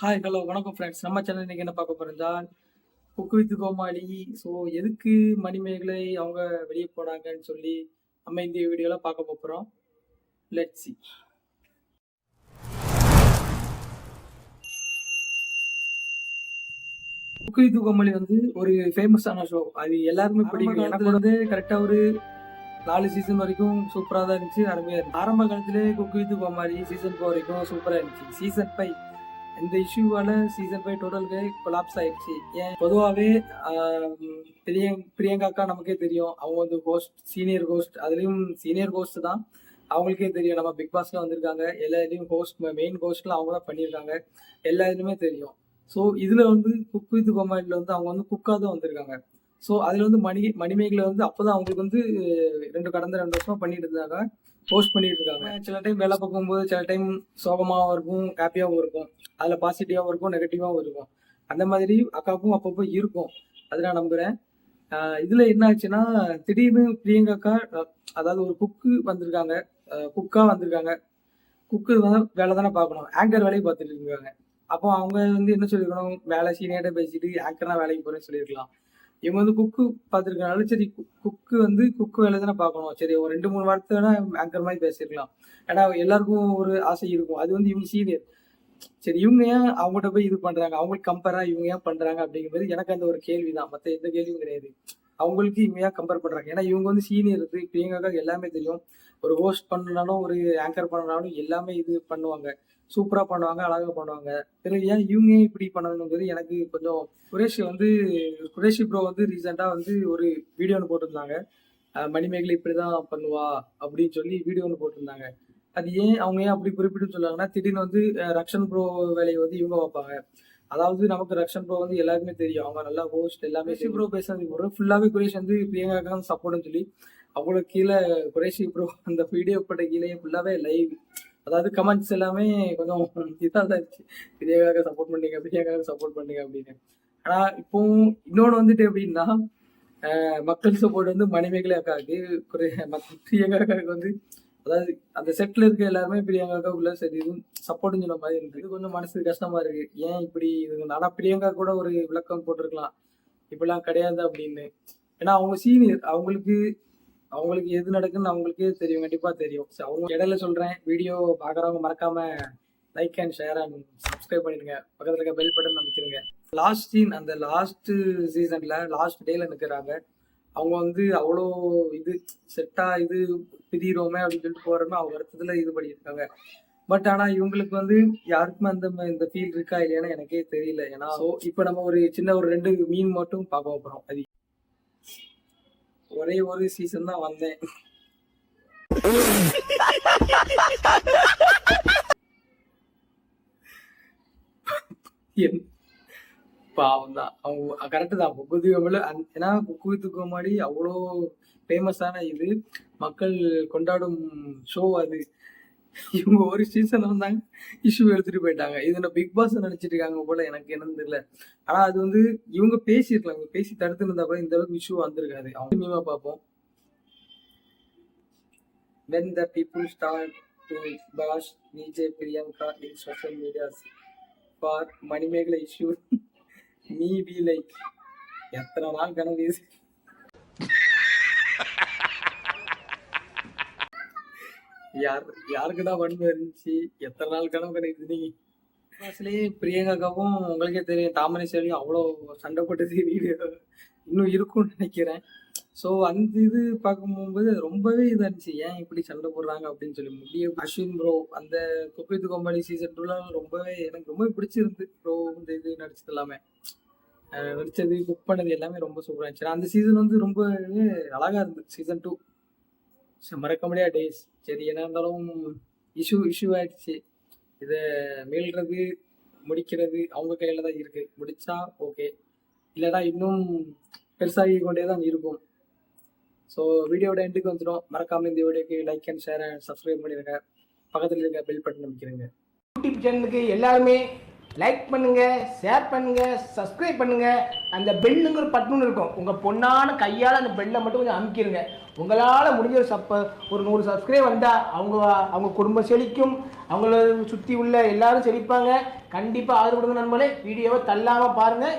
Hi hello வணக்கம் friends. நம்ம channel இன்னைக்கு என்ன பார்க்க போறோம்? Cook with Comali. ஸோ எதுக்கு மணிமேகலை அவங்க வெளியே போனாங்கன்னு சொல்லி நம்ம இந்த வீடியோல பார்க்க போகிறோம். Let's see. குக்கு வித் கோமாளி வந்து ஒரு ஃபேமஸான ஷோ. அது எல்லாருமே பிடிக்கும். எனக்கு வந்து கரெக்டாக ஒரு 4 சீசன் வரைக்கும் சூப்பராக தான் இருந்துச்சு, அருமையாக இருந்துச்சு. ஆரம்ப காலத்திலே குக்கு வித் கோமாளி சீசன் 4 வரைக்கும் சூப்பராக இருந்துச்சு. சீசன் 5 இந்த இஷ்யூவால சீசன் 5 டோட்டலுக்கு கொலாப்ஸ் ஆயிடுச்சு. ஏன் பொதுவாகவே பிரியங்காக்கா நமக்கே தெரியும், அவங்க வந்து ஹோஸ்ட், சீனியர் ஹோஸ்ட். அதுலேயும் சீனியர் ஹோஸ்ட் தான். அவங்களுக்கே தெரியும், நம்ம பிக் பாஸ்ல வந்திருக்காங்க, எல்லா இதுலையும் ஹோஸ்ட், மெயின் ஹோஸ்ட்லாம் அவங்க தான் பண்ணியிருக்காங்க, எல்லா இதுலையுமே தெரியும். ஸோ இதில் வந்து குக் வித் கோமாளியில் வந்து அவங்க வந்து குக்காக தான் வந்திருக்காங்க. ஸோ அதில் வந்து மணிமேகலை வந்து அப்போ தான் அவங்களுக்கு வந்து கடந்த 2 வருஷமா பண்ணிட்டு இருந்தாங்க, போஸ்ட் பண்ணிட்டு இருக்காங்க. சில டைம் வேலை பார்க்கும்போது சில டைம் சோகமாகவும் இருக்கும், ஹாப்பியாகவும் இருக்கும். அதில் பாசிட்டிவாகவும் இருக்கும், நெகட்டிவாகவும் இருக்கும். அந்த மாதிரி அக்காவுக்கும் அப்பப்போ இருக்கும், அது நான் நம்புகிறேன். இதில் என்ன ஆச்சுன்னா, திடீர்னு பிரியங்காக்கா அதாவது ஒரு குக்கு வந்திருக்காங்க, குக்காக வந்திருக்காங்க. குக்கு வேலை தானே பார்க்கணும், ஆங்கர் வேலையை பார்த்துட்டு இருக்காங்க. அப்போ அவங்க வந்து என்ன சொல்லியிருக்கணும், வேலை சீனியர்கிட்ட பேசிட்டு ஆங்கர்னா வேலைக்கு போகிறேன்னு சொல்லியிருக்கலாம். இவங்க வந்து குக்கு பார்த்துருக்கனால சரி, குக்கு வந்து குக்கு வேலை தானே பார்க்கணும், சரி ஒரு 2-3 வாரத்தை வேணா ஆங்கர் மாதிரி பேசியிருக்கலாம். ஏன்னா எல்லாருக்கும் ஒரு ஆசை இருக்கும். அது வந்து இவங்க சீனியர், சரி இவங்க ஏன் அவங்ககிட்ட போய் இது பண்றாங்க, அவங்களுக்கு கம்பேரா இவங்க ஏன் பண்றாங்க அப்படிங்கிறது எனக்கு அந்த ஒரு கேள்வி தான், மற்ற எந்த கேள்வியும் கிடையாது. அவங்களுக்கு இவங்க ஏன் கம்பேர் பண்றாங்க? ஏன்னா இவங்க வந்து சீனியர் இருக்கு, பிரியங்காக்கு எல்லாமே தெரியும். ஒரு ஹோஸ்ட் பண்ணனாலும் ஒரு ஆங்கர் பண்ணனாலும் எல்லாமே இது பண்ணுவாங்க, சூப்பரா பண்ணுவாங்க, அழகா பண்ணுவாங்க. பிறகு ஏன் இவங்க ஏன் இப்படி பண்ணணுங்கிறது எனக்கு கொஞ்சம். குரேஷி ப்ரோ வந்து ரீசெண்டா வந்து ஒரு வீடியோ ஒன்று போட்டிருந்தாங்க, மணிமேகலை இப்படிதான் பண்ணுவா அப்படின்னு சொல்லி வீடியோ ஒன்று போட்டிருந்தாங்க. அது ஏன் அவங்க ஏன் அப்படி குறிப்பிட்டு சொல்லாங்கன்னா, திடீர்னு வந்து ரக்ஷன் ப்ரோ வேலையை வந்து இவங்க வைப்பாங்க. அதாவது நமக்கு ரக்ஷன் ப்ரோ வந்து எல்லாருக்குமே தெரியும், அவங்க நல்லா ஹோஸ்ட் எல்லாமே. ப்ரோ பேசுறது ஒரு ஃபுல்லாவே குரேஷ் வந்து பிரியங்காக்கு சப்போர்ட்னு சொல்லி அவங்களுக்கு கீழே குரேஷி ப்ரோ அந்த வீடியோ போட்ட கீழே ஃபுல்லாவே லைவ், அதாவது கமெண்ட்ஸ் எல்லாமே கொஞ்சம் இதாக தான் இருந்துச்சு, பிரியங்காக சப்போர்ட் பண்ணீங்க, பிரியங்காக சப்போர்ட் பண்ணீங்க அப்படின்னு. ஆனா இப்போ இன்னொன்று வந்துட்டு எப்படின்னா, மக்கள் சப்போர்ட் வந்து மணிமேகலை அக்காவுக்கு, பிரியங்கா அக்காவுக்கு வந்து, அதாவது அந்த செட்ல இருக்க எல்லாருமே பிரியங்காக்கா உள்ள சரி இதுவும் சப்போர்ட்னு சொன்ன மாதிரி இருக்கு. இது கொஞ்சம் மனசு கஷ்டமா இருக்கு. ஏன் இப்படி இது? ஆனா பிரியங்கா கூட ஒரு விளக்கம் போட்டிருக்கலாம், இப்படிலாம் கிடையாது அப்படின்னு. ஏன்னா அவங்க சீனியர், அவங்களுக்கு எது நடக்குன்னு அவங்களுக்கே தெரியும், கண்டிப்பா தெரியும். அவங்க இடையில சொல்றேன், வீடியோ பாக்குறவங்க மறக்காம like and share and subscribe பண்ணிடுங்க, பக்கத்துல இருக்க பெல் பட்டன் அமைச்சிருங்க. லாஸ்ட் சீன், அந்த லாஸ்ட் சீசன்ல லாஸ்ட் டேல நிக்கிறாங்க. அவங்க வந்து அவ்வளோ இது செட்டா இது பிரியிறோமே அப்படின்னு சொல்லிட்டு போறோமே, அவங்க இடத்துல இது பண்ணியிருக்காங்க. பட் ஆனா இவங்களுக்கு வந்து யாருக்குமே அந்த இந்த ஃபீல் இருக்கா இல்லையான்னு எனக்கே தெரியல. ஏன்னா இப்ப நம்ம ஒரு சின்ன ஒரு 2 மீன் மட்டும் பார்க்க போறோம். அது ஒரே ஒரு சீசன் தான் வந்தேன். பாவம் தான் அவங்க, கரெக்டு தான். ஏன்னா குக்கு வித் கோமாளி அவ்வளோ ஃபேமஸான இது, மக்கள் கொண்டாடும் ஷோ அது. இவங்க ஒரு சீசன் வந்தாங்க, இஷ்யூ எடுத்துட்டு போயிட்டாங்க. இது நான் பிக் பாஸ் நினைச்சிட்டு இருக்காங்க போல, எனக்கு என்னன்னு தெரியல. ஆனா அது வந்து இவங்க பேசியிருக்கலாம், இவங்க பேசி தடுத்து இருந்தா கூட இந்த அளவுக்கு இஷ்யூ வந்திருக்காது. அவங்க மீமா பார்ப்போம். When the people start to bash DJ Priyanka in social media for Manimegla issue, me be like, எத்தனை நாள் கனவு யாருக்குதான் வன்மை இருந்துச்சு, எத்தனை நாள் கனவு கிடைக்குது. நீங்க கிளாஸ்லயே பிரியங்காவும் உங்களுக்கே தெரியும், தாமரை சேவையும் அவ்வளோ சண்டை போட்டது வீடியோ இன்னும் இருக்கும்னு நினைக்கிறேன். ஸோ அந்த இது பார்க்கும்போது ரொம்பவே இதாக இருந்துச்சு, ஏன் இப்படி சண்டை போடுறாங்க அப்படின்னு சொல்லி. முடியும் அஸ்வின் ப்ரோ அந்த குக்கு வித் கோமாளி சீசன் 2ல ரொம்பவே எனக்கு ரொம்ப பிடிச்சிருந்து. ப்ரோ இந்த இது நடிச்சது எல்லாமே, நடிச்சது குக் பண்ணது எல்லாமே ரொம்ப சூப்பராக இருந்துச்சு. அந்த சீசன் வந்து ரொம்பவே அழகா இருந்தது. சீசன் 2 மறக்க முடியாத டேஸ். சரி என்ன இருந்தாலும் இஷ்யூ ஆயிடுச்சு, இதை மீள்றது முடிக்கிறது அவங்க கையில தான் இருக்கு. முடிச்சா ஓகே, இல்லைனா இன்னும் பெருசாகி கொண்டே தான் இருக்கும். ஸோ வீடியோட எண்டுக்கு வந்துடும். மறக்காம இந்த வீடியோக்கு like and share and subscribe பண்ணிடுங்க, பக்கத்தில் இருக்க பெல் பட்டன் அமைக்கிறேங்க. யூடியூப் சேனலுக்கு எல்லாருமே லைக் பண்ணுங்கள், ஷேர் பண்ணுங்கள், சப்ஸ்கிரைப் பண்ணுங்கள். அந்த பெல்லுங்கிற பட்டன் இருக்கும், உங்கள் பொண்ணான கையால் அந்த பெல்லை மட்டும் கொஞ்சம் அமுக்கிடுங்க. உங்களால் முடிஞ்ச ஒரு 100 சப்ஸ்கிரைப் வந்தால் அவங்க குடும்பம் செழிக்கும், அவங்கள சுற்றி உள்ள எல்லாரும் செழிப்பாங்க. கண்டிப்பாக ஆதரவு கொடுங்க நண்பர்களே. வீடியோவை தள்ளாமல் பாருங்கள்.